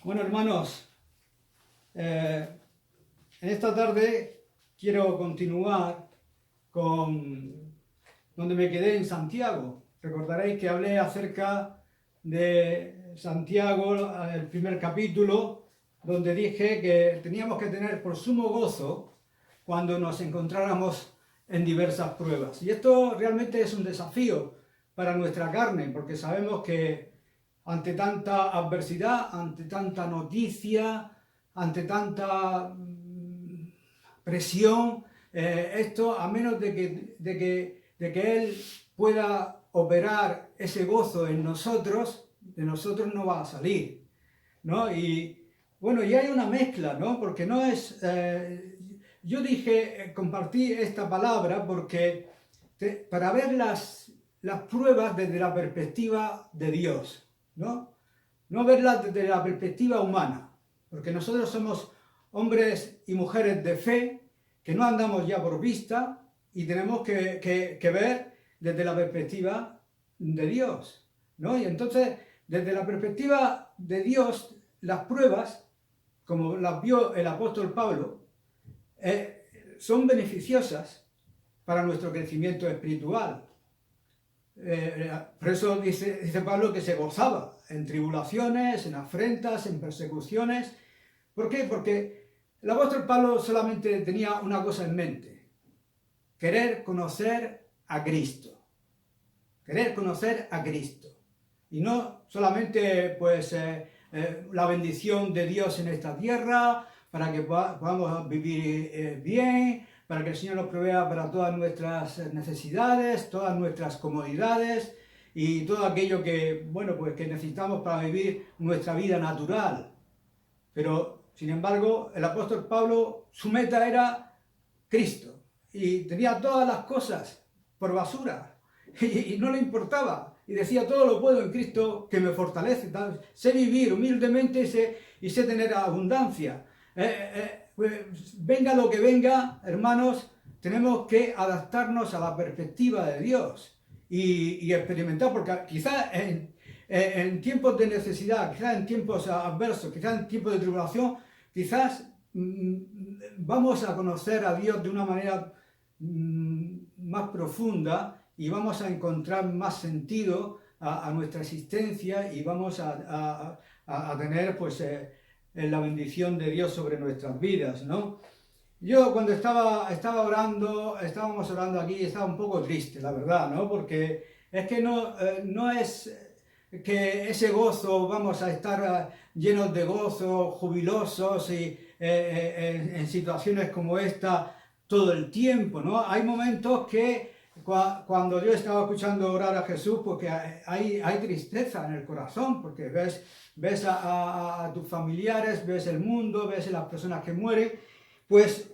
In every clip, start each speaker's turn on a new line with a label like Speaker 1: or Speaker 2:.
Speaker 1: Bueno, hermanos, en esta tarde quiero continuar con donde me quedé en Santiago. Recordaréis que hablé acerca de Santiago, el primer capítulo, donde dije que teníamos que tener por sumo gozo cuando nos encontráramos en diversas pruebas. Y esto realmente es un desafío para nuestra carne, porque sabemos que ante tanta adversidad, ante tanta noticia, ante tanta presión, esto, a menos de que Él pueda operar ese gozo en nosotros, de nosotros no va a salir, ¿no? Y bueno, y hay una mezcla, ¿no? Porque no es... yo dije, compartí esta palabra porque para ver las pruebas desde la perspectiva de Dios, ¿no? No verlas desde la perspectiva humana, porque nosotros somos hombres y mujeres de fe, que no andamos ya por vista y tenemos que ver desde la perspectiva de Dios, ¿no? Y entonces, desde la perspectiva de Dios, las pruebas, como las vio el apóstol Pablo, son beneficiosas para nuestro crecimiento espiritual. Por eso dice Pablo que se gozaba en tribulaciones, en afrentas, en persecuciones. ¿Por qué? Porque el apóstol Pablo solamente tenía una cosa en mente: querer conocer a Cristo. Querer conocer a Cristo. Y no solamente pues la bendición de Dios en esta tierra, para que podamos vivir bien, para que el Señor nos provea para todas nuestras necesidades, todas nuestras comodidades y todo aquello que, bueno, pues que necesitamos para vivir nuestra vida natural. Pero, sin embargo, el apóstol Pablo, su meta era Cristo, y tenía todas las cosas por basura, y no le importaba, y decía: todo lo puedo en Cristo que me fortalece. Sé vivir humildemente y sé tener abundancia. Pues venga lo que venga, hermanos, tenemos que adaptarnos a la perspectiva de Dios y experimentar, porque quizás en tiempos de necesidad, quizás en tiempos adversos, quizás en tiempos de tribulación, quizás vamos a conocer a Dios de una manera más profunda y vamos a encontrar más sentido a nuestra existencia y vamos a tener pues la bendición de Dios sobre nuestras vidas, ¿no? Yo cuando estábamos orando aquí, estaba un poco triste, la verdad, ¿no? Porque es que no es que ese gozo, vamos a estar llenos de gozo, jubilosos y en situaciones como esta todo el tiempo, ¿no? Hay momentos que cuando yo estaba escuchando orar a Jesús, porque hay tristeza en el corazón, porque ves a tus familiares, ves el mundo, ves las personas que mueren. Pues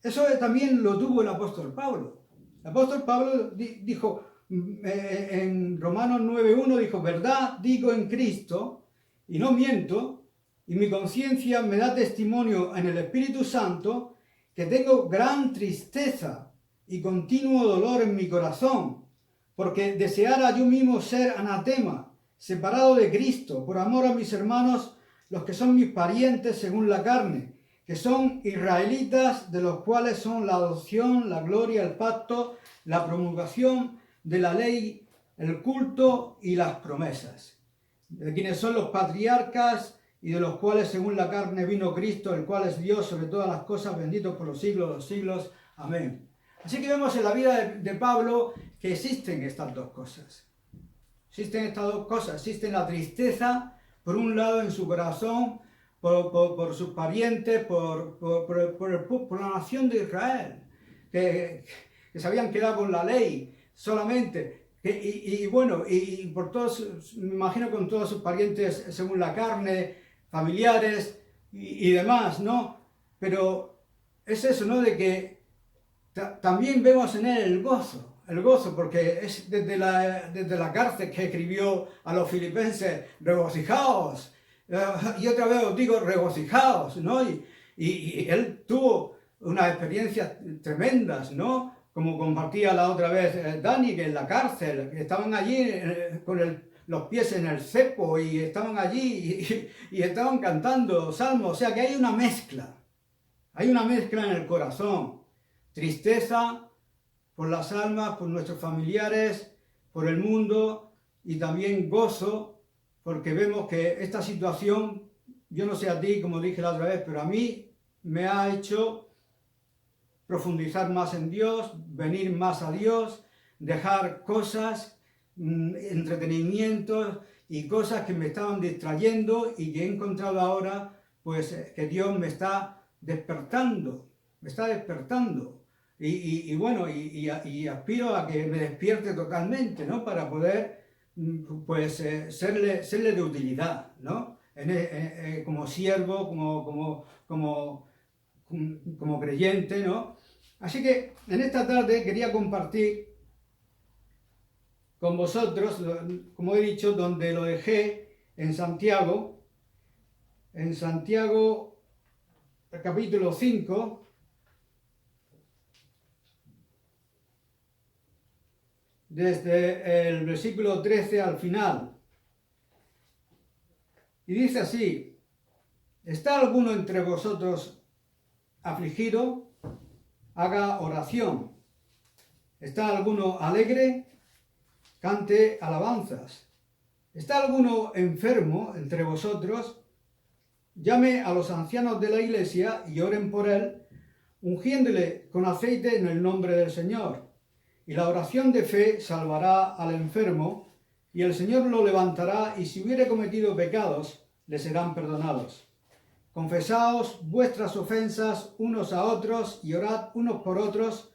Speaker 1: eso también lo tuvo el apóstol Pablo. El apóstol Pablo dijo en Romanos 9:1, dijo: verdad digo en Cristo, y no miento, y mi conciencia me da testimonio en el Espíritu Santo, que tengo gran tristeza y continuo dolor en mi corazón, porque deseara yo mismo ser anatema, separado de Cristo, por amor a mis hermanos, los que son mis parientes según la carne, que son israelitas, de los cuales son la adopción, la gloria, el pacto, la promulgación de la ley, el culto y las promesas, de quienes son los patriarcas y de los cuales según la carne vino Cristo, el cual es Dios sobre todas las cosas, bendito por los siglos de los siglos. Amén. Así que vemos en la vida de Pablo que existen estas dos cosas. Existen estas dos cosas. Existe la tristeza, por un lado, en su corazón, por sus parientes, por la nación de Israel, que se habían quedado con la ley solamente. Y bueno, y por todos, me imagino, con todos sus parientes según la carne, familiares y demás, ¿no? Pero es eso, ¿no? De que también vemos en él el gozo, porque es desde la cárcel que escribió a los filipenses: regocijaos. Y otra vez os digo, regocijaos, ¿no? Y él tuvo unas experiencias tremendas, ¿no? Como compartía la otra vez Dani, que en la cárcel, que estaban allí con los pies en el cepo y estaban allí y estaban cantando salmos. O sea que hay una mezcla en el corazón. Tristeza por las almas, por nuestros familiares, por el mundo, y también gozo, porque vemos que esta situación, yo no sé a ti, como dije la otra vez, pero a mí me ha hecho profundizar más en Dios, venir más a Dios, dejar cosas, entretenimientos y cosas que me estaban distrayendo, y que he encontrado ahora, pues, que Dios me está despertando. Y bueno, y aspiro a que me despierte totalmente, ¿no? Para poder, pues, serle de utilidad, ¿no? Como siervo, como creyente, ¿no? Así que en esta tarde quería compartir con vosotros, como he dicho, donde lo dejé en Santiago, el capítulo 5, desde el versículo 13 al final. Y dice así: ¿está alguno entre vosotros afligido? Haga oración. ¿Está alguno alegre? Cante alabanzas. ¿Está alguno enfermo entre vosotros? Llame a los ancianos de la iglesia y oren por él, ungiéndole con aceite en el nombre del Señor. Y la oración de fe salvará al enfermo, y el Señor lo levantará, y si hubiere cometido pecados, le serán perdonados. Confesaos vuestras ofensas unos a otros, y orad unos por otros,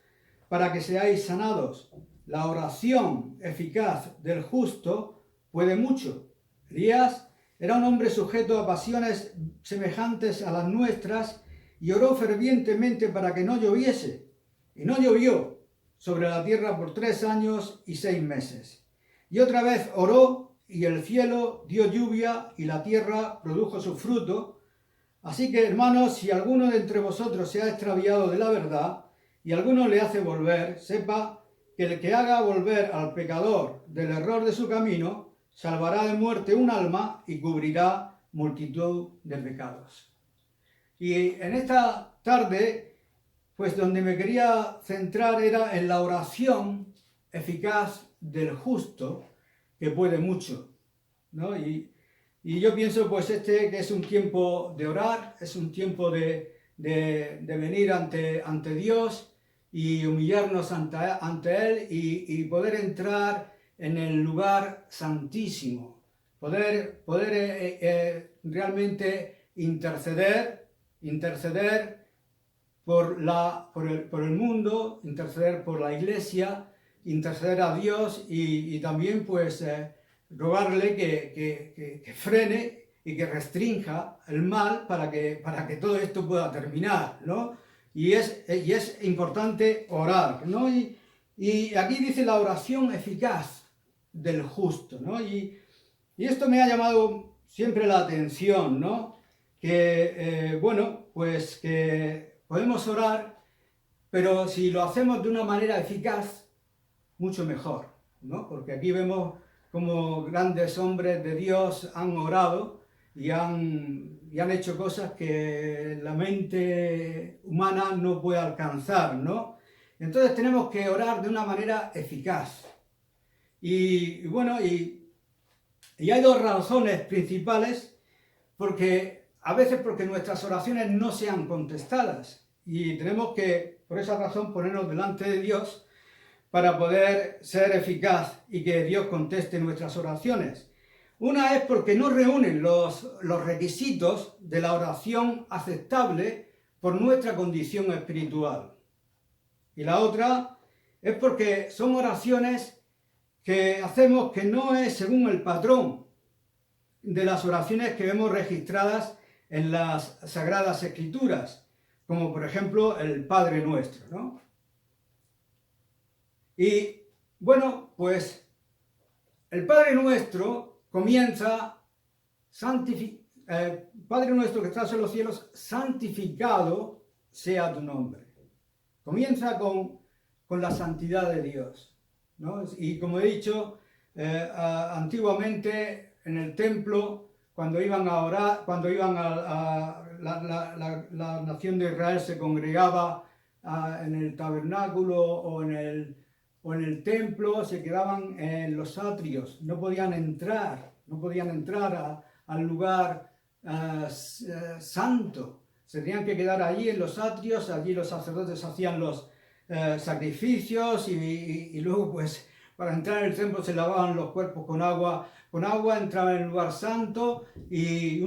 Speaker 1: para que seáis sanados. La oración eficaz del justo puede mucho. Elías era un hombre sujeto a pasiones semejantes a las nuestras, y oró fervientemente para que no lloviese. Y no llovió sobre la tierra por 3 años y 6 meses. Y otra vez oró, y el cielo dio lluvia, y la tierra produjo su fruto. Así que, hermanos, si alguno de entre vosotros se ha extraviado de la verdad, y alguno le hace volver, sepa que el que haga volver al pecador del error de su camino, salvará de muerte un alma y cubrirá multitud de pecados. Y en esta tarde, pues donde me quería centrar era en la oración eficaz del justo, que puede mucho, ¿no? Y yo pienso, pues, que es un tiempo de orar, es un tiempo de venir ante Dios y humillarnos ante Él, y poder entrar en el lugar santísimo, poder realmente interceder por el mundo, interceder por la iglesia, interceder a Dios, y también, pues, rogarle que frene y que restrinja el mal para que todo esto pueda terminar, ¿no? Y es importante orar, ¿no? Y aquí dice la oración eficaz del justo, ¿no? Y esto me ha llamado siempre la atención, ¿no? Que, bueno, pues que podemos orar, pero si lo hacemos de una manera eficaz, mucho mejor, ¿no? Porque aquí vemos como grandes hombres de Dios han orado y han hecho cosas que la mente humana no puede alcanzar, ¿no? Entonces tenemos que orar de una manera eficaz. Y bueno, y hay 2 razones principales, porque a veces porque nuestras oraciones no sean contestadas, y tenemos que, por esa razón, ponernos delante de Dios para poder ser eficaz y que Dios conteste nuestras oraciones. Una es porque no reúnen los requisitos de la oración aceptable por nuestra condición espiritual. Y la otra es porque son oraciones que hacemos que no es según el patrón de las oraciones que vemos registradas en las Sagradas Escrituras, como por ejemplo el Padre Nuestro, ¿no? Y bueno, pues el Padre Nuestro comienza, Padre Nuestro que estás en los cielos, santificado sea tu nombre. Comienza con la santidad de Dios, ¿no? Y como he dicho, antiguamente en el templo, cuando iban a orar, cuando iban a la nación de Israel se congregaba en el tabernáculo o en el templo, se quedaban en los atrios, no podían entrar al lugar santo. Se tenían que quedar allí en los atrios, allí los sacerdotes hacían los sacrificios y luego pues para entrar en el templo se lavaban los cuerpos con agua, entraban en el lugar santo y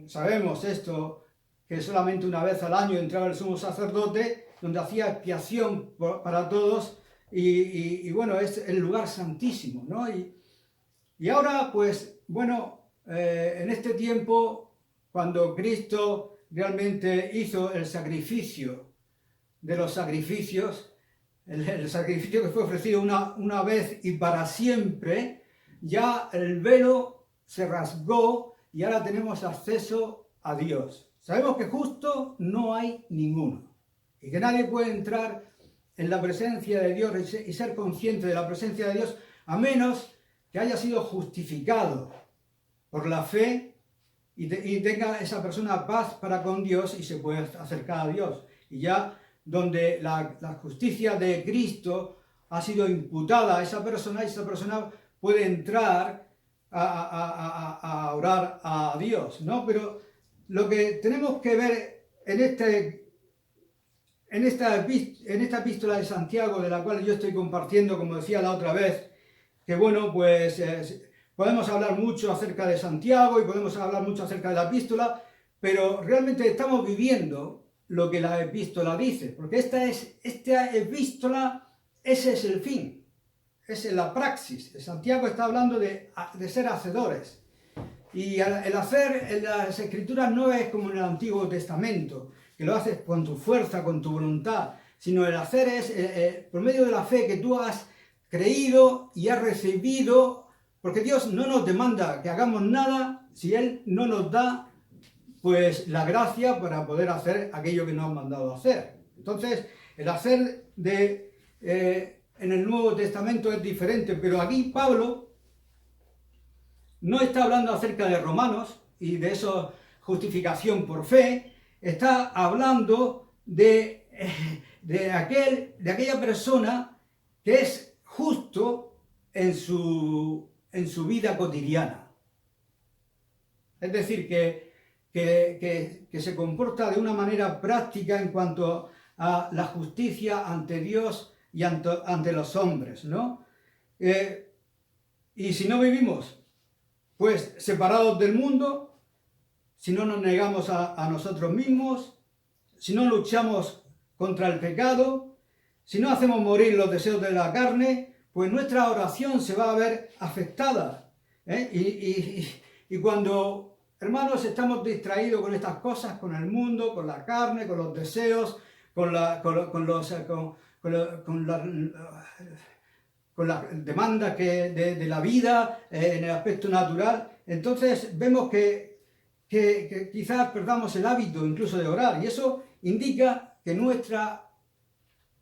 Speaker 1: sabemos esto, que solamente una vez al año entraba el sumo sacerdote, donde hacía expiación para todos y bueno, es el lugar santísimo, ¿no? Y ahora pues bueno, en este tiempo, cuando Cristo realmente hizo el sacrificio de los sacrificios, el sacrificio que fue ofrecido una vez y para siempre, ya el velo se rasgó y ahora tenemos acceso a Dios. Sabemos que justo no hay ninguno y que nadie puede entrar en la presencia de Dios y ser consciente de la presencia de Dios a menos que haya sido justificado por la fe y tenga esa persona paz para con Dios y se puede acercar a Dios. Y ya donde la justicia de Cristo ha sido imputada a esa persona puede entrar a orar a Dios, ¿no? Pero lo que tenemos que ver en esta epístola de Santiago, de la cual yo estoy compartiendo, como decía la otra vez, que bueno, pues podemos hablar mucho acerca de Santiago y podemos hablar mucho acerca de la epístola, pero realmente estamos viviendo lo que la epístola dice, porque esta epístola, ese es el fin, es la praxis. Santiago está hablando de ser hacedores, y el hacer en las escrituras no es como en el Antiguo Testamento, que lo haces con tu fuerza, con tu voluntad, sino el hacer es por medio de la fe que tú has creído y has recibido, porque Dios no nos demanda que hagamos nada si Él no nos da pues la gracia para poder hacer aquello que nos han mandado a hacer. Entonces, el hacer en el Nuevo Testamento es diferente, pero aquí Pablo no está hablando acerca de romanos y de eso justificación por fe, está hablando de aquella persona que es justo en su vida cotidiana. Es decir, que se comporta de una manera práctica en cuanto a la justicia ante Dios y ante los hombres, ¿no? Y si no vivimos, pues separados del mundo, si no nos negamos a nosotros mismos, si no luchamos contra el pecado, si no hacemos morir los deseos de la carne, pues nuestra oración se va a ver afectada. Y cuando, hermanos, estamos distraídos con estas cosas, con el mundo, con la carne, con los deseos, con las demandas de la vida en el aspecto natural, entonces vemos que quizás perdamos el hábito incluso de orar, y eso indica que nuestra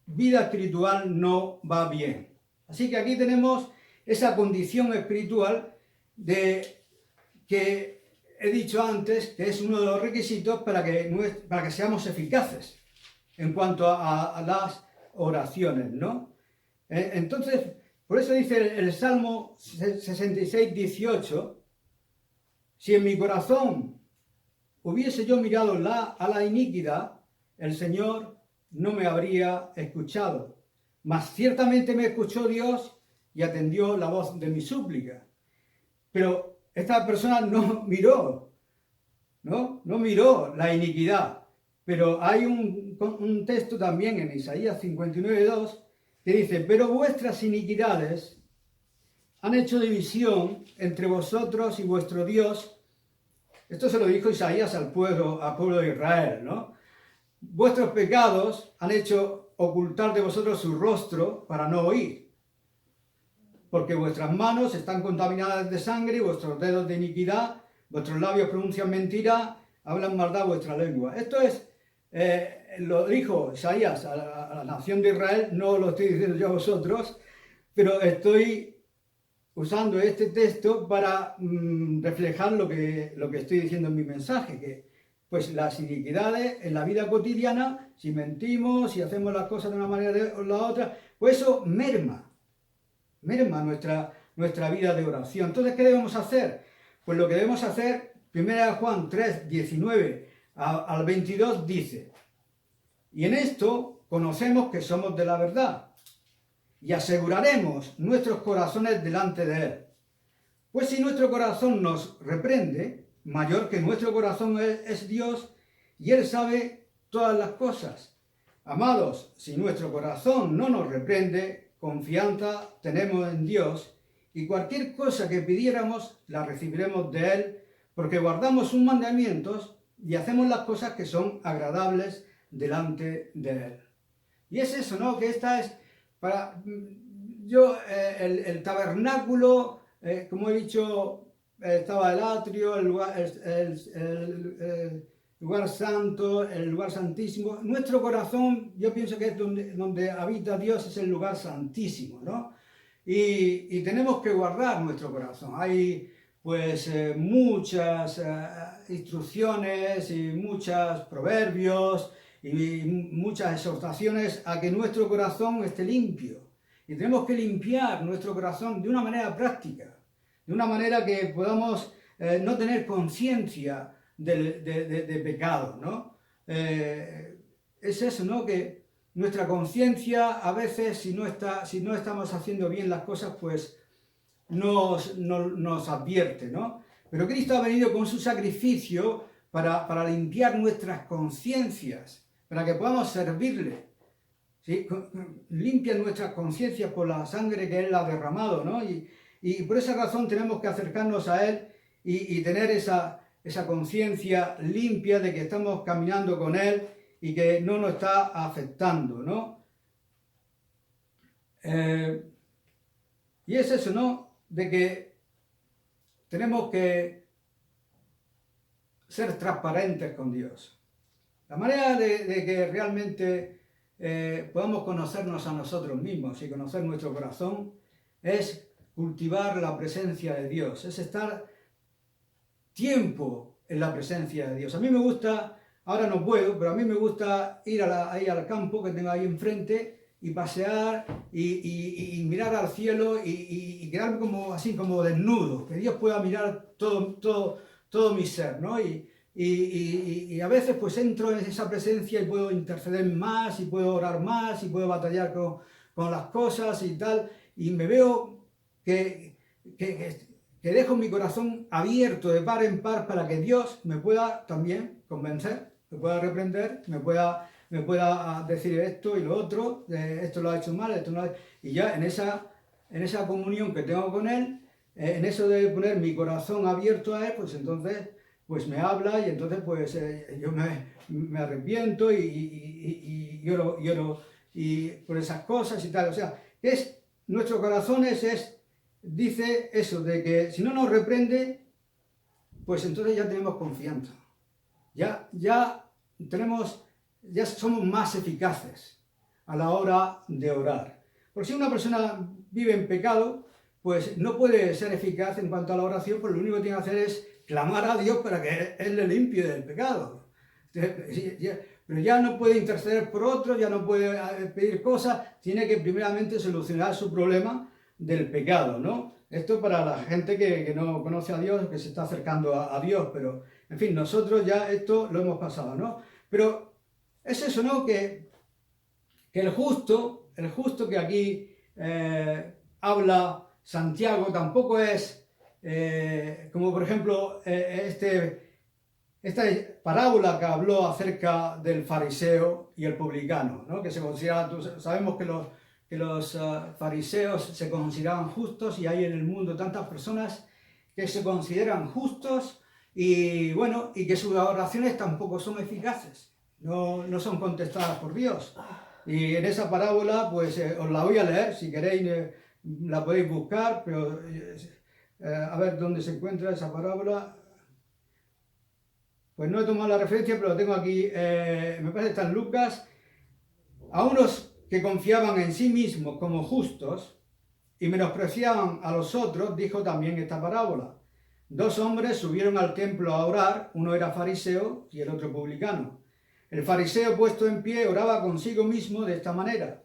Speaker 1: vida espiritual no va bien. Así que aquí tenemos esa condición espiritual que he dicho antes, que es uno de los requisitos para que seamos eficaces en cuanto a las oraciones, ¿no? Entonces, por eso dice el Salmo 66, 18, si en mi corazón hubiese yo mirado a la iniquidad, el Señor no me habría escuchado, mas ciertamente me escuchó Dios y atendió la voz de mi súplica. Pero esta persona no miró la iniquidad. Pero hay un texto también en Isaías 59:2 que dice, pero vuestras iniquidades han hecho división entre vosotros y vuestro Dios. Esto se lo dijo Isaías al pueblo de Israel, ¿no? Vuestros pecados han hecho ocultar de vosotros su rostro para no oír, porque vuestras manos están contaminadas de sangre y vuestros dedos de iniquidad, vuestros labios pronuncian mentira, hablan maldad vuestra lengua. Esto es, lo dijo Isaías a la nación de Israel, no lo estoy diciendo yo a vosotros, pero estoy usando este texto para reflejar lo que estoy diciendo en mi mensaje, que pues las iniquidades en la vida cotidiana, si mentimos, si hacemos las cosas de una manera o la otra, pues eso merma nuestra vida de oración. Entonces, ¿qué debemos hacer? Pues lo que debemos hacer, 1 Juan 3, 19 al 22 dice: y en esto conocemos que somos de la verdad, y aseguraremos nuestros corazones delante de Él. Pues si nuestro corazón nos reprende, mayor que nuestro corazón es Dios, y Él sabe todas las cosas. Amados, si nuestro corazón no nos reprende, confianza tenemos en Dios, y cualquier cosa que pidiéramos la recibiremos de Él, porque guardamos sus mandamientos y hacemos las cosas que son agradables delante de Él. Y es eso, ¿no? Que esta es para yo, el tabernáculo, como he dicho, estaba el atrio, el lugar santo, el lugar santísimo. Nuestro corazón, yo pienso que es donde habita Dios, es el lugar santísimo, ¿no? Y tenemos que guardar nuestro corazón. Hay pues muchas instrucciones y muchos proverbios y muchas exhortaciones a que nuestro corazón esté limpio. Y tenemos que limpiar nuestro corazón de una manera práctica, de una manera que podamos no tener conciencia de pecado, ¿no? Es eso, ¿no? Que nuestra conciencia a veces, si no estamos haciendo bien las cosas, pues nos advierte, ¿no? Pero Cristo ha venido con su sacrificio para limpiar nuestras conciencias, para que podamos servirle. ¿Sí? Limpia nuestras conciencias por la sangre que Él ha derramado, ¿no? Y por esa razón tenemos que acercarnos a Él y tener esa conciencia limpia de que estamos caminando con Él y que no nos está afectando, ¿no? Y es eso, ¿no? De que tenemos que ser transparentes con Dios. La manera de que realmente podamos conocernos a nosotros mismos y conocer nuestro corazón es cultivar la presencia de Dios, es estar tiempo en la presencia de Dios. A mí me gusta, ahora no puedo, pero a mí me gusta ir ahí al campo que tengo ahí enfrente y pasear y mirar al cielo y quedarme así como desnudo, que Dios pueda mirar todo mi ser, ¿no? Y a veces pues entro en esa presencia y puedo interceder más, y puedo orar más, y puedo batallar con las cosas y tal, y me veo que dejo mi corazón abierto de par en par para que Dios me pueda también convencer, me pueda reprender, me pueda decir esto y lo otro, esto lo ha hecho mal, esto no lo ha hecho. Y ya en esa comunión que tengo con Él, en eso de poner mi corazón abierto a Él, pues entonces pues me habla y entonces pues yo me arrepiento y lloro y por esas cosas y tal. O sea, nuestro corazón dice eso, de que si no nos reprende, pues entonces ya tenemos confianza. Ya somos más eficaces a la hora de orar. Porque si una persona vive en pecado, pues no puede ser eficaz en cuanto a la oración, pues lo único que tiene que hacer es clamar a Dios para que Él le limpie del pecado. Pero ya no puede interceder por otros, ya no puede pedir cosas, tiene que primeramente solucionar su problema del pecado, ¿no? Esto para la gente que no conoce a Dios, que se está acercando a Dios, pero en fin, nosotros ya esto lo hemos pasado, ¿no? Pero es eso, ¿no? Que el justo que aquí habla Santiago tampoco es como por ejemplo esta parábola que habló acerca del fariseo y el publicano, ¿no? Que se considera, sabemos que los fariseos se consideraban justos y hay en el mundo tantas personas que se consideran justos y bueno, y que sus oraciones tampoco son eficaces, no son contestadas por Dios. Y en esa parábola, pues os la voy a leer, si queréis la podéis buscar, pero a ver dónde se encuentra esa parábola. Pues no he tomado la referencia, pero lo tengo aquí, me parece que está en Lucas. A unos que confiaban en sí mismos como justos, y menospreciaban a los otros, dijo también esta parábola. 2 hombres subieron al templo a orar, uno era fariseo y el otro publicano. El fariseo, puesto en pie, oraba consigo mismo de esta manera: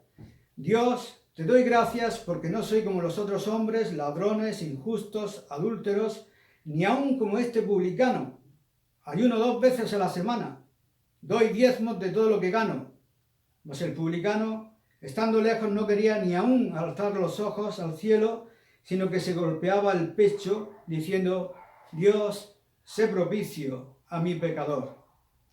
Speaker 1: Dios, te doy gracias porque no soy como los otros hombres, ladrones, injustos, adúlteros, ni aun como este publicano. Ayuno 2 veces a la semana, doy diezmos de todo lo que gano. Mas el publicano, estando lejos, no quería ni aun alzar los ojos al cielo, sino que se golpeaba el pecho, diciendo: Dios, sé propicio a mi pecador.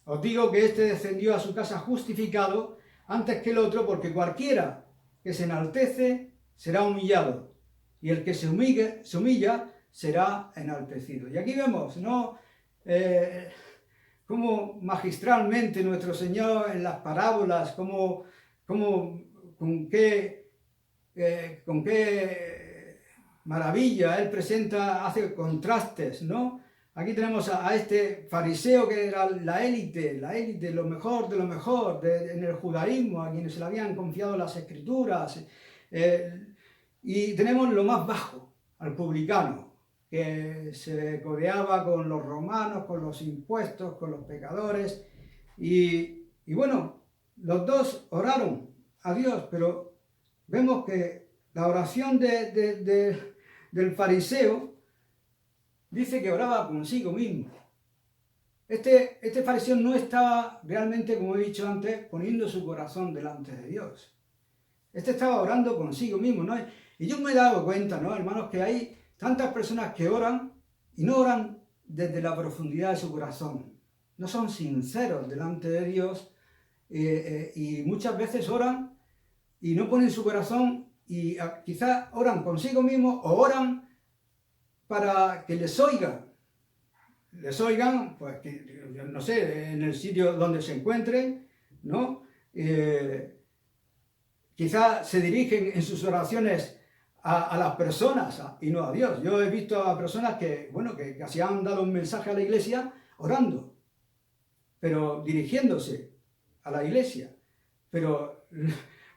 Speaker 1: Os digo que este descendió a su casa justificado antes que el otro, porque cualquiera que se enaltece será humillado, y el que se humilla será enaltecido. Y aquí vemos, ¿no?, cómo magistralmente nuestro Señor en las parábolas, con qué maravilla Él hace contrastes, ¿no? Aquí tenemos a este fariseo que era la élite, lo mejor de lo mejor en el judaísmo, a quienes se le habían confiado las escrituras. Y tenemos lo más bajo, al publicano, que se codeaba con los romanos, con los impuestos, con los pecadores. Y bueno, los dos oraron a Dios, pero vemos que la oración del fariseo dice que oraba consigo mismo. Este fariseo no estaba realmente, como he dicho antes, poniendo su corazón delante de Dios. Este estaba orando consigo mismo, ¿no? Y yo me he dado cuenta, ¿no, hermanos, que hay tantas personas que oran y no oran desde la profundidad de su corazón. No son sinceros delante de Dios y muchas veces oran y no ponen su corazón y quizás oran consigo mismo o oran para que les oigan, pues, no sé, en el sitio donde se encuentren, ¿no? Quizás se dirigen en sus oraciones a las personas y no a Dios. Yo he visto a personas que casi han dado un mensaje a la iglesia orando, pero dirigiéndose a la iglesia. Pero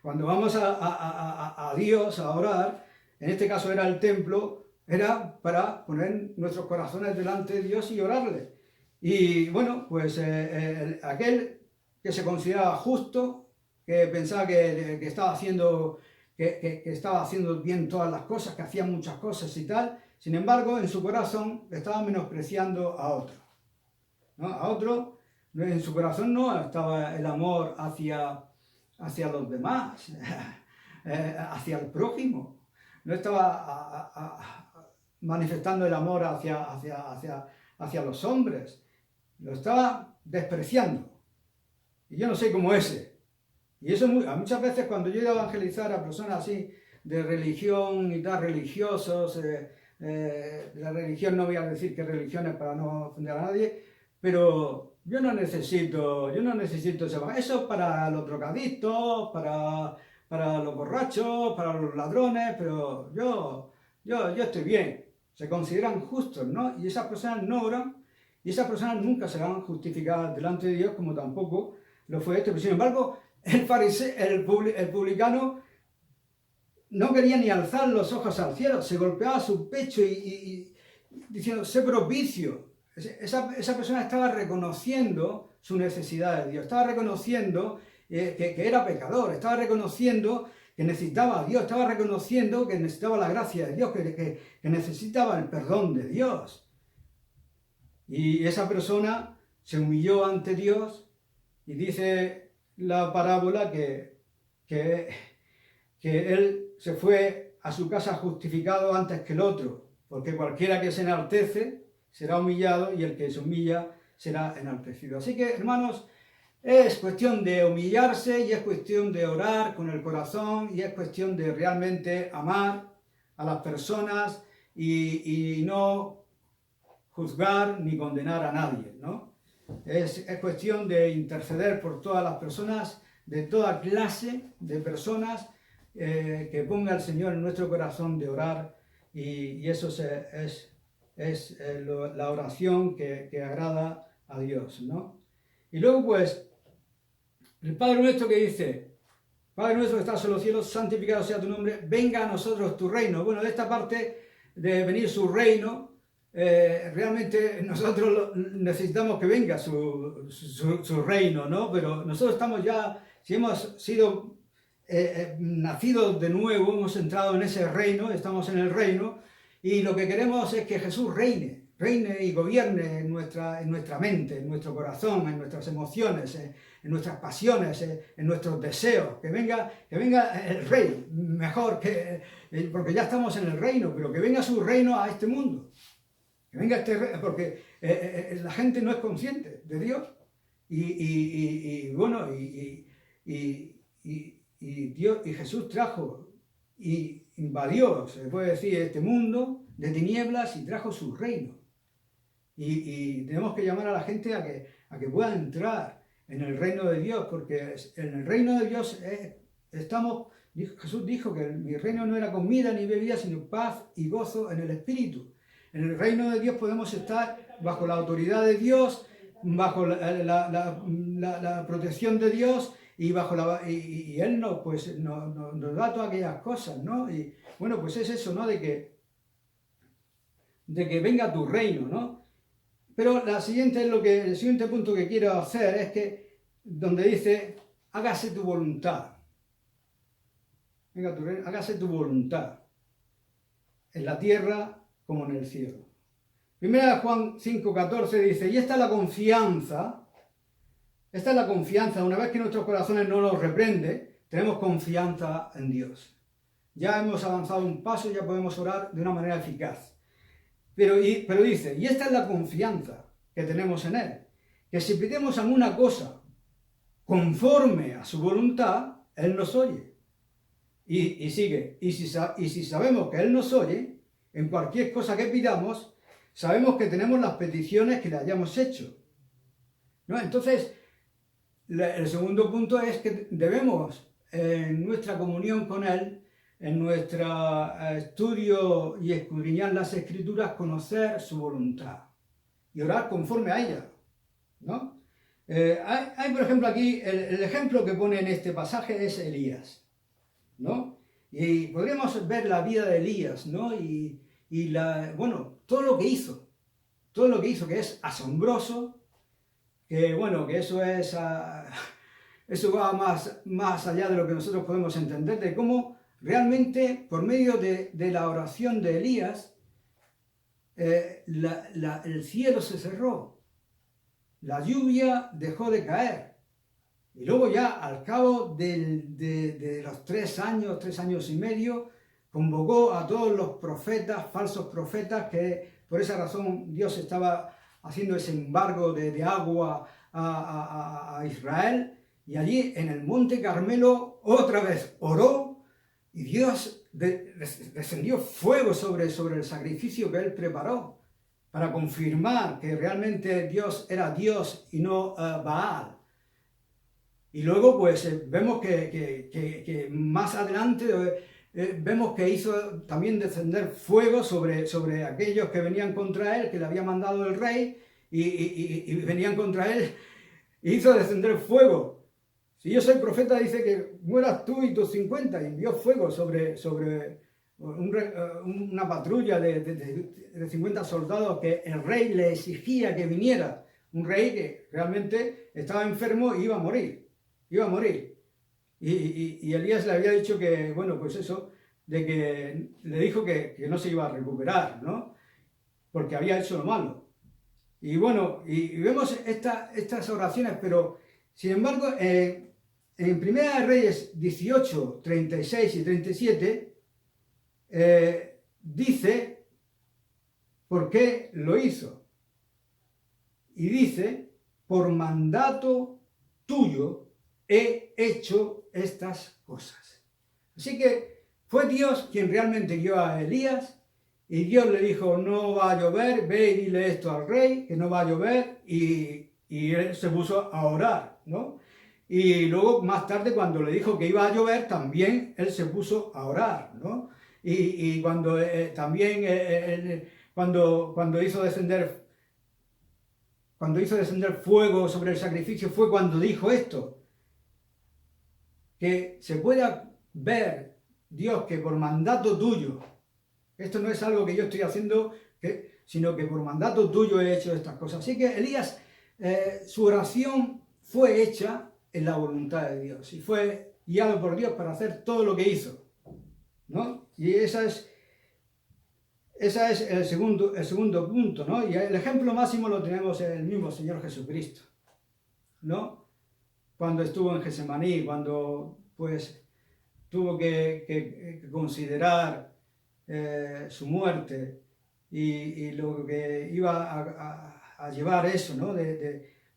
Speaker 1: cuando vamos a Dios a orar, en este caso era el templo, era para poner nuestros corazones delante de Dios y orarle. Y bueno, pues aquel que se consideraba justo, que pensaba que estaba haciendo bien todas las cosas, que hacía muchas cosas y tal, sin embargo, en su corazón estaba menospreciando a otro, ¿no? A otro, en su corazón no estaba el amor hacia los demás, hacia el prójimo, no estaba manifestando el amor hacia los hombres, lo estaba despreciando. Y yo no soy como ese. Y eso muchas veces cuando yo he ido a evangelizar a personas así de religión y tal, religiosos, de la religión no voy a decir qué religiones para no ofender a nadie, pero yo no necesito eso. Eso es para los drogadictos, para los borrachos, para los ladrones, pero yo estoy bien. Se consideran justos, ¿no? Y esas personas no oran, y esas personas nunca serán justificadas delante de Dios, como tampoco lo fue este. Pero sin embargo, el publicano no quería ni alzar los ojos al cielo, se golpeaba su pecho y diciendo: sé propicio. Esa persona estaba reconociendo su necesidad de Dios, estaba reconociendo que era pecador, estaba reconociendo que necesitaba a Dios, estaba reconociendo que necesitaba la gracia de Dios, que necesitaba el perdón de Dios. Y esa persona se humilló ante Dios y dice la parábola que él se fue a su casa justificado antes que el otro, porque cualquiera que se enaltece será humillado y el que se humilla será enaltecido. Así que, hermanos, es cuestión de humillarse y es cuestión de orar con el corazón y es cuestión de realmente amar a las personas y no juzgar ni condenar a nadie, ¿no? Es cuestión de interceder por todas las personas, de toda clase de personas, que ponga el Señor en nuestro corazón de orar y eso es la oración que agrada a Dios, ¿no? Y luego pues el Padre Nuestro que dice: Padre nuestro que estás en los cielos, santificado sea tu nombre, venga a nosotros tu reino. Bueno, de esta parte de venir su reino, realmente nosotros necesitamos que venga su reino, ¿no? Pero nosotros estamos ya, si hemos sido nacidos de nuevo, hemos entrado en ese reino, estamos en el reino, y lo que queremos es que Jesús reine y gobierne en nuestra mente, en nuestro corazón, en nuestras emociones, en nuestras pasiones, en nuestros deseos. Que venga el Rey, mejor que, porque ya estamos en el reino, pero que venga su reino a este mundo. Que venga este rey, porque la gente no es consciente de Dios. Y Dios y Jesús trajo y invadió, se puede decir, este mundo de tinieblas y trajo su reino. Y tenemos que llamar a la gente a que pueda entrar en el reino de Dios, porque en el reino de Dios Jesús dijo que mi reino no era comida ni bebida, sino paz y gozo en el Espíritu. En el reino de Dios podemos estar bajo la autoridad de Dios, bajo la protección de Dios, y Él nos da todas aquellas cosas, ¿no? Y bueno, pues es eso, ¿no? De que venga tu reino, ¿no? Pero el siguiente punto que quiero hacer es que, donde dice, hágase tu voluntad. Venga tu reino, hágase tu voluntad, en la tierra como en el cielo. Primera de Juan 5:14 dice, y esta es la confianza, una vez que nuestros corazones no nos reprende, tenemos confianza en Dios. Ya hemos avanzado un paso, ya podemos orar de una manera eficaz. Pero dice, y esta es la confianza que tenemos en Él, que si pedimos alguna cosa conforme a su voluntad, Él nos oye. Y sigue, y si sabemos que Él nos oye, en cualquier cosa que pidamos, sabemos que tenemos las peticiones que le hayamos hecho, ¿no? Entonces, el segundo punto es que debemos, en nuestra comunión con Él, en nuestro estudio y escudriñar las Escrituras, conocer su voluntad y orar conforme a ella, ¿no? Hay, por ejemplo, aquí, el ejemplo que pone en este pasaje es Elías, ¿no? Y podríamos ver la vida de Elías, ¿no? Todo lo que hizo, que es asombroso, que eso va más allá de lo que nosotros podemos entender, de cómo realmente por medio de la oración de Elías, el cielo se cerró, la lluvia dejó de caer, y luego ya al cabo de los 3 años y medio, convocó a todos los profetas, falsos profetas, que por esa razón Dios estaba haciendo ese embargo de agua a Israel, y allí en el monte Carmelo otra vez oró, y Dios descendió fuego sobre el sacrificio que él preparó, para confirmar que realmente Dios era Dios y no Baal. Y luego pues vemos que más adelante vemos que hizo también descender fuego sobre aquellos que venían contra él, que le había mandado el rey, y venían contra él, y hizo descender fuego. Si yo soy profeta, dice que mueras tú y tus 50, y envió fuego sobre una patrulla de 50 soldados que el rey le exigía que viniera. Un rey que realmente estaba enfermo y iba a morir. Y Elías le había dicho que, de que le dijo que no se iba a recuperar, ¿no? Porque había hecho lo malo. Y vemos estas oraciones, pero sin embargo, en Primera de Reyes 18, 36 y 37, dice por qué lo hizo. Y dice, por mandato tuyo he hecho estas cosas. Así que fue Dios quien realmente guió a Elías, y Dios le dijo, no va a llover, ve y dile esto al rey, que no va a llover, y él se puso a orar, ¿no? Y luego más tarde, cuando le dijo que iba a llover, también él se puso a orar, ¿no? Y cuando cuando hizo descender fuego sobre el sacrificio, fue cuando dijo esto, que se pueda ver Dios que por mandato tuyo, esto no es algo que yo estoy haciendo, sino que por mandato tuyo he hecho estas cosas. Así que Elías, su oración fue hecha en la voluntad de Dios y fue guiado por Dios para hacer todo lo que hizo, ¿no? Y esa es el segundo punto, ¿no? Y el ejemplo máximo lo tenemos en el mismo Señor Jesucristo, ¿no? Cuando estuvo en Getsemaní, cuando pues tuvo que considerar su muerte y lo que iba a llevar eso, ¿no?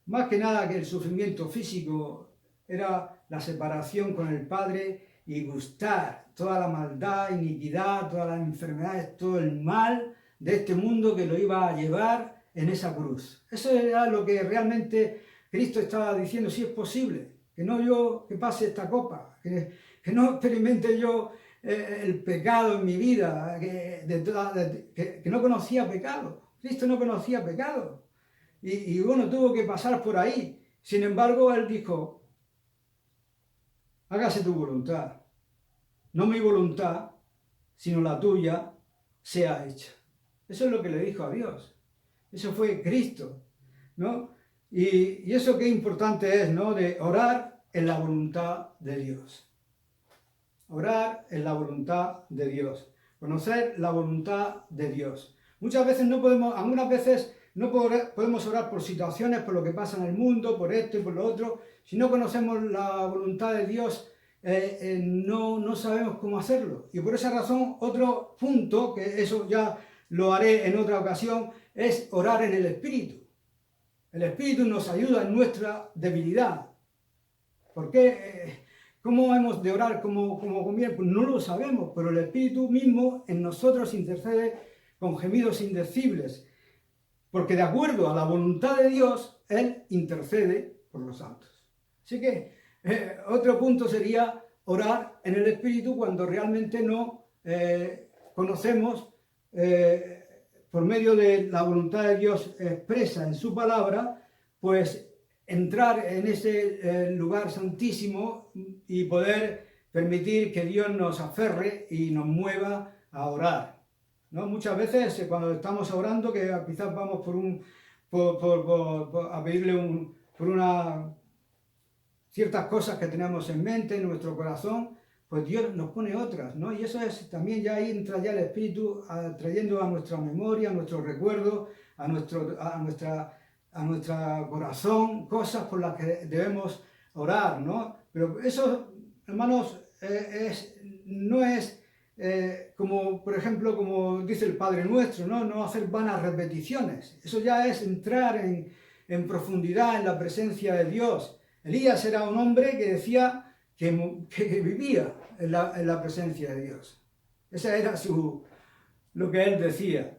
Speaker 1: Más que nada que el sufrimiento físico era la separación con el Padre y gustar toda la maldad, iniquidad, todas las enfermedades, todo el mal de este mundo que lo iba a llevar en esa cruz. Eso era lo que realmente Cristo estaba diciendo: si es posible, que no yo que pase esta copa, que no experimente yo el pecado en mi vida, que no conocía pecado. Cristo no conocía pecado. Y bueno, tuvo que pasar por ahí. Sin embargo, Él dijo: hágase tu voluntad. No mi voluntad, sino la tuya, sea hecha. Eso es lo que le dijo a Dios. Eso fue Cristo, ¿no? Y eso qué importante es, ¿no? De orar en la voluntad de Dios. Orar en la voluntad de Dios. Conocer la voluntad de Dios. Muchas veces algunas veces no podemos orar por situaciones, por lo que pasa en el mundo, por esto y por lo otro. Si no conocemos la voluntad de Dios, no sabemos cómo hacerlo. Y por esa razón, otro punto, que eso ya lo haré en otra ocasión, es orar en el Espíritu. El Espíritu nos ayuda en nuestra debilidad. ¿Por qué? ¿Cómo hemos de orar como conviene? Pues no lo sabemos, pero el Espíritu mismo en nosotros intercede con gemidos indecibles, porque de acuerdo a la voluntad de Dios, Él intercede por los santos. Así que otro punto sería orar en el Espíritu cuando realmente no conocemos por medio de la voluntad de Dios expresa en su palabra, pues entrar en ese lugar santísimo y poder permitir que Dios nos aferre y nos mueva a orar, ¿no? Muchas veces cuando estamos orando, que quizás vamos a pedirle por ciertas cosas que tenemos en mente, en nuestro corazón, pues Dios nos pone otras, ¿no? Y eso es también, ya ahí entra ya el Espíritu trayendo a nuestra memoria, a nuestro recuerdo, a nuestro corazón, cosas por las que debemos orar, ¿no? Pero eso, hermanos, no es como, por ejemplo, como dice el Padre Nuestro, ¿no? No hacer vanas repeticiones. Eso ya es entrar en profundidad en la presencia de Dios. Elías era un hombre que decía que vivía en la presencia de Dios. Esa era lo que él decía: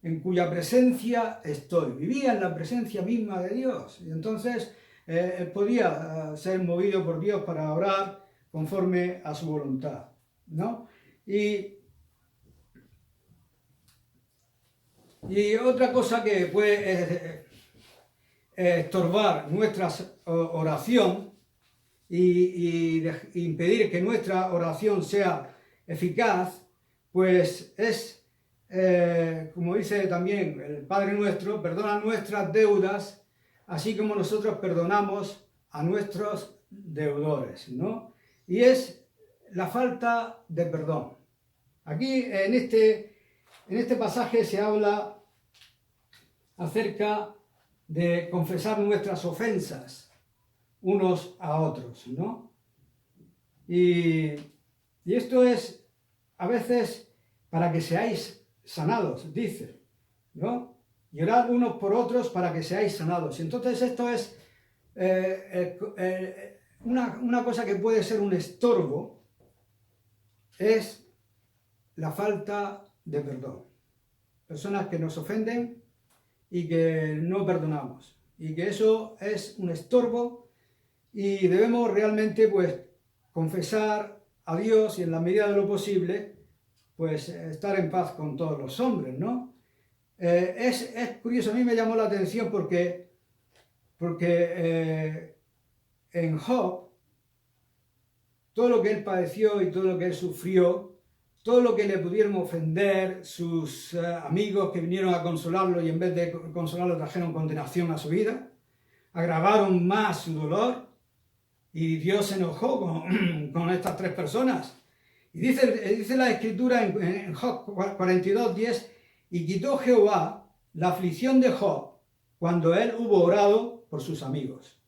Speaker 1: en cuya presencia estoy. Vivía en la presencia misma de Dios. Y entonces él podía ser movido por Dios para orar conforme a su voluntad, ¿no? Y otra cosa que puede estorbar nuestra oración y impedir que nuestra oración sea eficaz, pues es, como dice también el Padre Nuestro: perdona nuestras deudas, así como nosotros perdonamos a nuestros deudores, ¿no? Y es la falta de perdón. Aquí en este pasaje se habla acerca de confesar nuestras ofensas unos a otros, ¿no? Y esto es a veces para que seáis sanados, dice, ¿no? Y orad unos por otros para que seáis sanados. Y entonces esto es una cosa que puede ser un estorbo, es la falta de perdón. Personas que nos ofenden y que no perdonamos. Y que eso es un estorbo y debemos realmente pues confesar a Dios y en la medida de lo posible pues estar en paz con todos los hombres, ¿no? Es curioso, a mí me llamó la atención porque en Job todo lo que él padeció y todo lo que él sufrió, todo lo que le pudieron ofender sus amigos que vinieron a consolarlo y en vez de consolarlo trajeron condenación a su vida, agravaron más su dolor y Dios se enojó con estas tres personas. Y dice la Escritura en Job 42:10, y quitó Jehová la aflicción de Job cuando él hubo orado por sus amigos.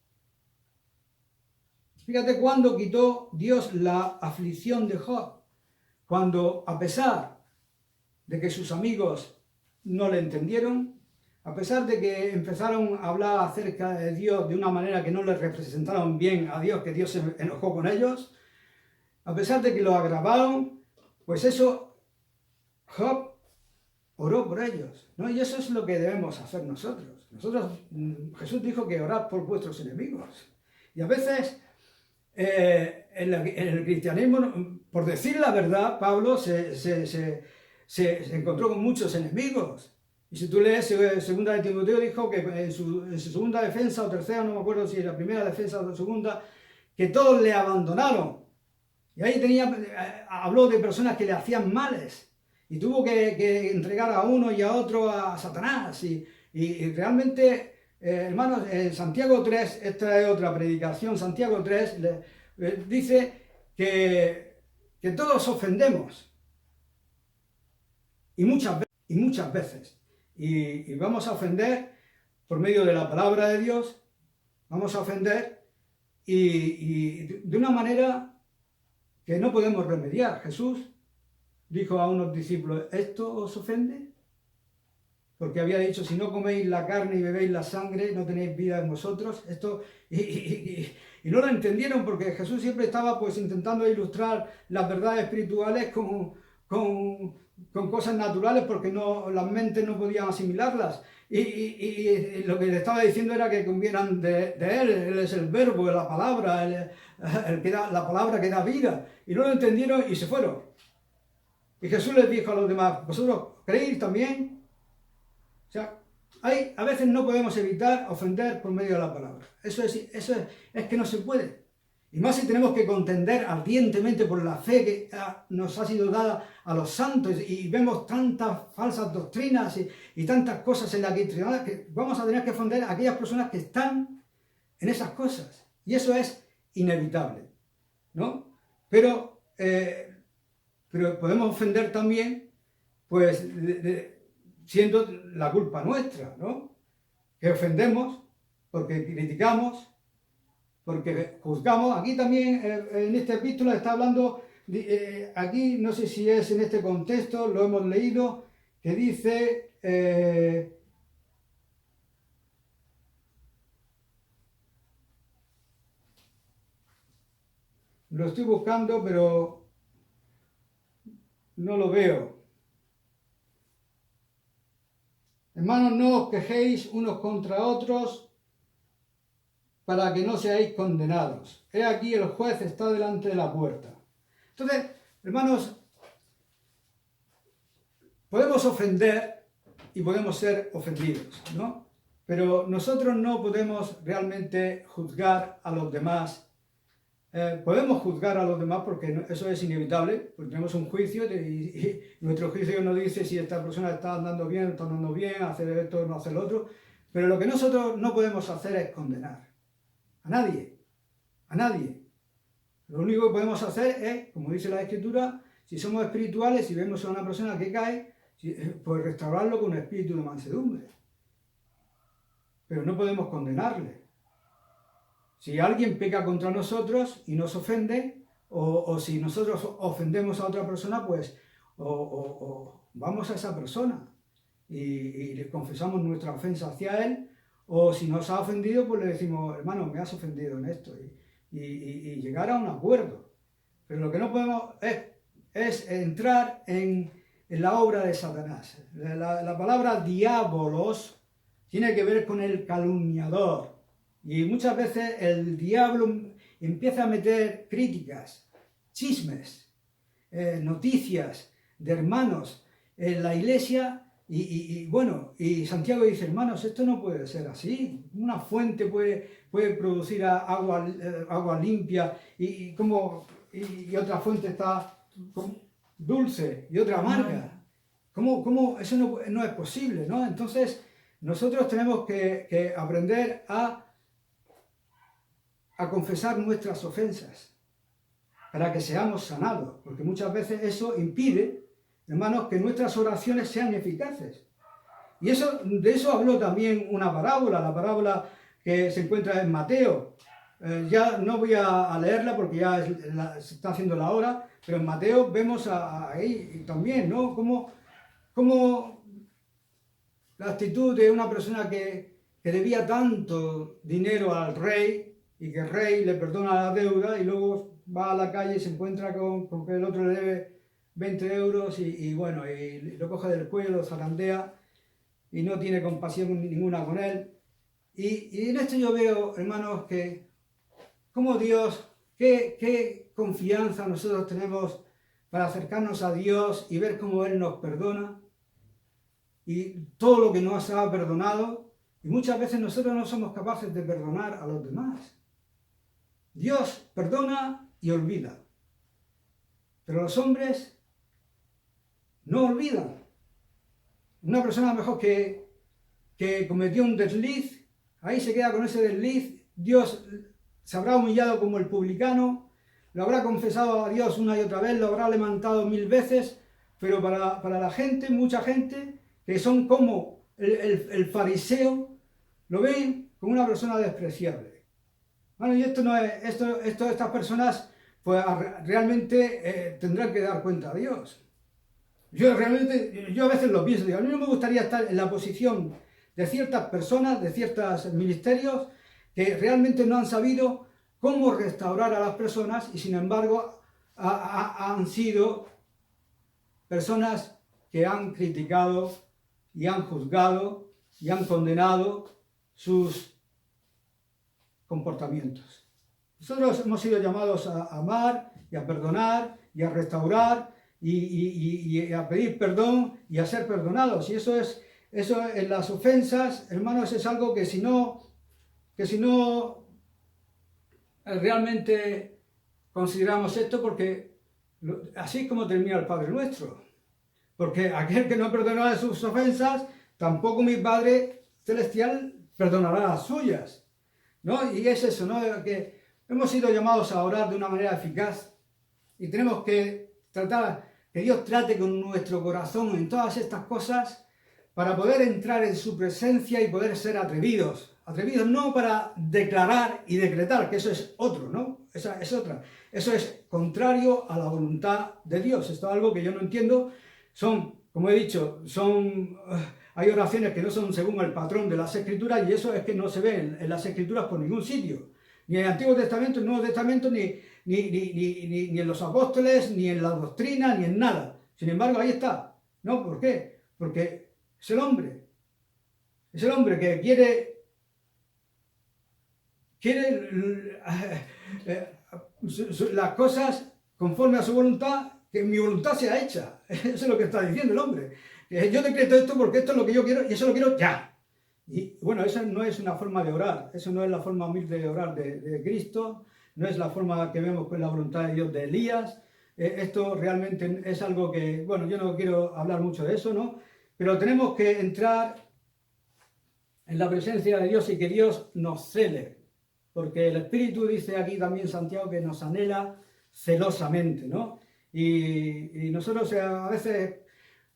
Speaker 1: Fíjate cuándo quitó Dios la aflicción de Job. Cuando, a pesar de que sus amigos no le entendieron, a pesar de que empezaron a hablar acerca de Dios de una manera que no les representaron bien a Dios, que Dios se enojó con ellos, a pesar de que lo agravaron, pues eso, Job oró por ellos, ¿no? Y eso es lo que debemos hacer nosotros. Jesús dijo que orad por vuestros enemigos. Y a veces, en el cristianismo, por decir la verdad, Pablo se encontró con muchos enemigos. Y si tú lees segunda de Timoteo, dijo que en su segunda defensa o tercera, no me acuerdo si la primera defensa o la segunda, que todos le abandonaron. Y ahí habló de personas que le hacían males. Y tuvo que entregar a uno y a otro a Satanás. Y realmente, hermanos, en Santiago 3, esta es otra predicación, Santiago 3 dice que todos ofendemos. Y muchas veces. Y vamos a ofender por medio de la palabra de Dios, vamos a ofender y de una manera que no podemos remediar. Jesús dijo a unos discípulos, ¿esto os ofende? Porque había dicho, si no coméis la carne y bebéis la sangre, no tenéis vida en vosotros. Y no lo entendieron porque Jesús siempre estaba pues intentando ilustrar las verdades espirituales con cosas naturales porque las mentes no podían asimilarlas. Y lo que le estaba diciendo era que comieran de él. Él es el verbo, la palabra, la palabra que da vida. Y no lo entendieron y se fueron. Y Jesús les dijo a los demás, ¿vosotros creéis también? O sea, a veces no podemos evitar ofender por medio de la palabra. Eso es que no se puede. Y más si tenemos que contender ardientemente por la fe que nos ha sido dada a los santos y vemos tantas falsas doctrinas y tantas cosas en la que vamos a tener que ofender a aquellas personas que están en esas cosas. Y eso es inevitable, ¿no? Pero podemos ofender también, pues, siendo la culpa nuestra, ¿no? Que ofendemos porque criticamos, porque juzgamos. Aquí también, en esta epístola está hablando, aquí no sé si es en este contexto, lo hemos leído, que dice, lo estoy buscando, pero no lo veo. Hermanos, no os quejéis unos contra otros para que no seáis condenados. He aquí el juez está delante de la puerta. Entonces, hermanos, podemos ofender y podemos ser ofendidos, ¿no? Pero nosotros no podemos realmente juzgar a los demás. Podemos juzgar a los demás porque eso es inevitable, porque tenemos un juicio y nuestro juicio nos dice si esta persona está andando bien, está andando bien, hacer esto, no hacer lo otro. Pero lo que nosotros no podemos hacer es condenar a nadie, a nadie. Lo único que podemos hacer es, como dice la Escritura, si somos espirituales, si vemos a una persona que cae, pues restaurarlo con un espíritu de mansedumbre. Pero no podemos condenarle. Si alguien peca contra nosotros y nos ofende, o si nosotros ofendemos a otra persona, pues vamos a esa persona y le confesamos nuestra ofensa hacia él, o si nos ha ofendido, pues le decimos, hermano, me has ofendido en esto, y llegar a un acuerdo. Pero lo que no podemos es entrar en la obra de Satanás. La palabra diabolos tiene que ver con el calumniador. Y muchas veces el diablo empieza a meter críticas, chismes, noticias de hermanos en la iglesia y Santiago dice, hermanos, esto no puede ser así. Una fuente puede producir agua limpia y y otra fuente está dulce y otra amarga. ¿Cómo? Eso no es posible, ¿no? Entonces, nosotros tenemos que aprender a confesar nuestras ofensas para que seamos sanados, porque muchas veces eso impide, hermanos, que nuestras oraciones sean eficaces. Y de eso habló también una parábola, la parábola que se encuentra en Mateo. Ya no voy a leerla porque ya se está haciendo la hora, pero en Mateo vemos ahí también, ¿no? Como la actitud de una persona que debía tanto dinero al rey y que el rey le perdona la deuda y luego va a la calle y se encuentra con que el otro le debe 20 euros y bueno, y lo coge del cuello, lo zarandea y no tiene compasión ninguna con él. Y en esto yo veo, hermanos, que como Dios, qué confianza nosotros tenemos para acercarnos a Dios y ver cómo Él nos perdona y todo lo que nos ha perdonado. Y muchas veces nosotros no somos capaces de perdonar a los demás. Dios perdona y olvida, pero los hombres no olvidan. Una persona mejor que cometió un desliz, ahí se queda con ese desliz, Dios se habrá humillado como el publicano, lo habrá confesado a Dios una y otra vez, lo habrá levantado 1000 veces, pero para la gente, mucha gente, que son como el fariseo, lo ven como una persona despreciable. Bueno, y estas personas pues realmente tendrán que dar cuenta a Dios. Yo a veces lo pienso, digo, a mí no me gustaría estar en la posición de ciertas personas, de ciertos ministerios, que realmente no han sabido cómo restaurar a las personas y sin embargo han sido personas que han criticado y han juzgado y han condenado sus comportamientos. Nosotros hemos sido llamados a amar y a perdonar y a restaurar y a pedir perdón y a ser perdonados. Y eso en las ofensas, hermanos, es algo que si no realmente consideramos esto, porque así es como termina el Padre Nuestro. Porque aquel que no perdonará sus ofensas, tampoco mi Padre Celestial perdonará las suyas. ¿No? Y es eso, ¿no? Que hemos sido llamados a orar de una manera eficaz y tenemos que que Dios trate con nuestro corazón en todas estas cosas para poder entrar en su presencia y poder ser atrevidos. Atrevidos no para declarar y decretar, que eso es otro, ¿no? Esa es otra. Eso es contrario a la voluntad de Dios. Esto es algo que yo no entiendo. Como he dicho, hay oraciones que no son según el patrón de las Escrituras y eso es que no se ve en las Escrituras por ningún sitio. Ni en el Antiguo Testamento, ni en el Nuevo Testamento, ni en los apóstoles, ni en la doctrina, ni en nada. Sin embargo, ahí está. ¿No? ¿Por qué? Porque es el hombre que quiere las cosas conforme a su voluntad, que mi voluntad sea hecha. Eso es lo que está diciendo el hombre. Yo decreto esto porque esto es lo que yo quiero y eso lo quiero ya. Y bueno, esa no es una forma de orar, eso no es la forma humilde de orar de Cristo, no es la forma que vemos con la voluntad de Dios de Elías. Esto realmente es algo que, bueno, yo no quiero hablar mucho de eso, ¿no? Pero tenemos que entrar en la presencia de Dios y que Dios nos cele, porque el Espíritu dice aquí también Santiago que nos anhela celosamente, ¿no? Y nosotros a veces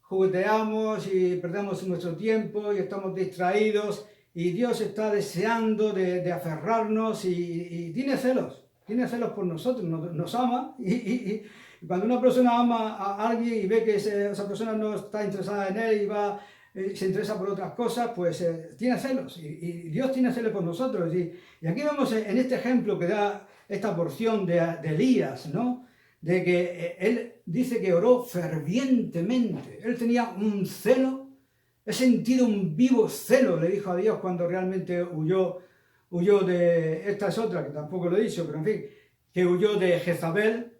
Speaker 1: jugueteamos y perdemos nuestro tiempo y estamos distraídos y Dios está deseando de aferrarnos y tiene celos por nosotros, nos ama y cuando una persona ama a alguien y ve que esa persona no está interesada en él y se interesa por otras cosas, pues tiene celos y Dios tiene celos por nosotros y aquí vemos en este ejemplo que da esta porción de Elías, ¿no? De que él dice que oró fervientemente, él tenía un celo, he sentido un vivo celo, le dijo a Dios cuando realmente huyó de, esta es otra que tampoco lo he dicho, pero en fin, que huyó de Jezabel,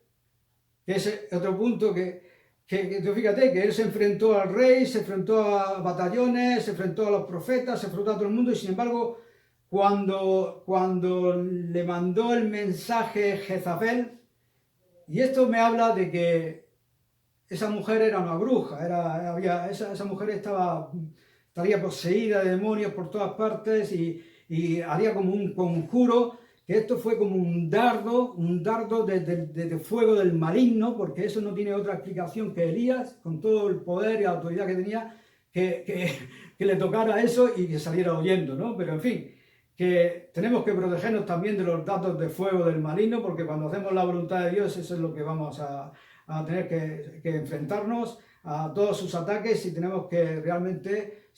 Speaker 1: que es otro punto que tú fíjate, que él se enfrentó al rey, se enfrentó a batallones, se enfrentó a los profetas, se enfrentó a todo el mundo y sin embargo, cuando le mandó el mensaje Jezabel, Y esto me habla de que esa mujer era una bruja, esa mujer estaría poseída de demonios por todas partes y haría como un conjuro, que esto fue como un dardo de fuego del maligno, porque eso no tiene otra explicación que Elías, con todo el poder y la autoridad que tenía, que le tocara eso y que saliera huyendo, ¿no? Pero en fin, que tenemos que protegernos también de los dardos de fuego del maligno, porque cuando hacemos la voluntad de Dios, eso es lo que vamos a tener que enfrentarnos a todos sus ataques y tenemos que realmente,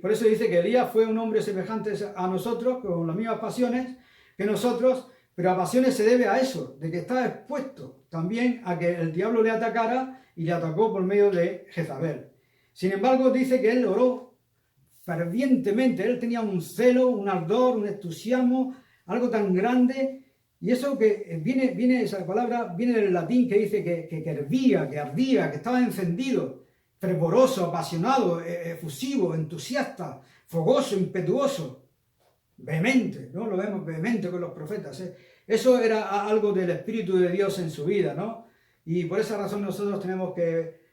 Speaker 1: por eso dice que Elías fue un hombre semejante a nosotros, con las mismas pasiones que nosotros, pero a pasiones se debe a eso, de que está expuesto también a que el diablo le atacara y le atacó por medio de Jezabel. Sin embargo, dice que él oró fervientemente, él tenía un celo, un ardor, un entusiasmo, algo tan grande. Y eso que esa palabra viene del latín que dice que hervía, que ardía, que estaba encendido, fervoroso, apasionado, efusivo, entusiasta, fogoso, impetuoso, vehemente, ¿no? Lo vemos vehemente con los profetas, ¿eh? Eso era algo del Espíritu de Dios en su vida, ¿no? Y por esa razón nosotros tenemos que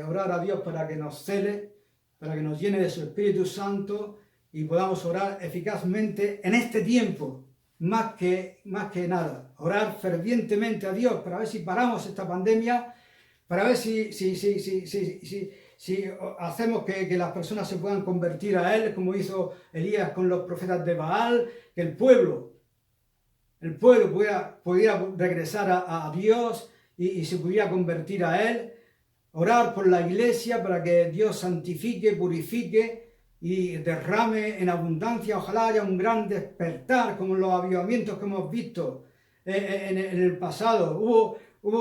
Speaker 1: orar a Dios para que nos cele, para que nos llene de su Espíritu Santo y podamos orar eficazmente en este tiempo. Más que nada, orar fervientemente a Dios para ver si paramos esta pandemia, para ver si hacemos que las personas se puedan convertir a Él, como hizo Elías con los profetas de Baal, que el pueblo pudiera regresar a Dios y se pudiera convertir a Él, orar por la iglesia para que Dios santifique, purifique y derrame en abundancia. Ojalá haya un gran despertar como los avivamientos que hemos visto en el pasado. Hubo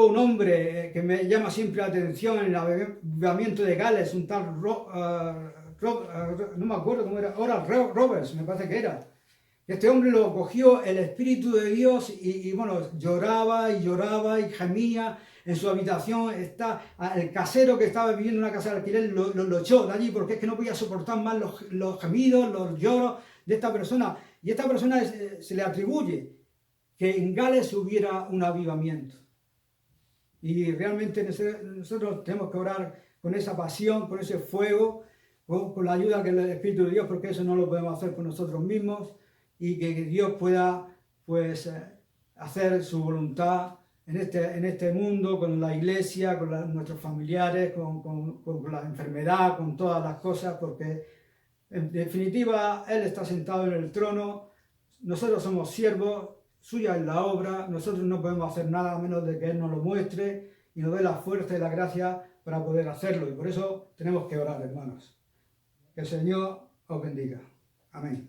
Speaker 1: un hombre que me llama siempre la atención en el avivamiento de Gales, un tal no me acuerdo cómo era, Oral Roberts me parece que era. Este hombre lo cogió el Espíritu de Dios y bueno, lloraba y gemía en su habitación. El casero que estaba viviendo en una casa de alquiler lo echó de allí porque es que no podía soportar más los gemidos, los lloros de esta persona. Y esta persona se le atribuye que en Gales hubiera un avivamiento. Y realmente nosotros tenemos que orar con esa pasión, con ese fuego, con la ayuda del Espíritu de Dios, porque eso no lo podemos hacer por nosotros mismos. Y que Dios pueda pues hacer su voluntad en este mundo, con la iglesia, con nuestros familiares, con la enfermedad, con todas las cosas, porque en definitiva Él está sentado en el trono, nosotros somos siervos, suya es la obra, nosotros no podemos hacer nada a menos de que Él nos lo muestre y nos dé la fuerza y la gracia para poder hacerlo, y por eso tenemos que orar, hermanos. Que el Señor os bendiga. Amén.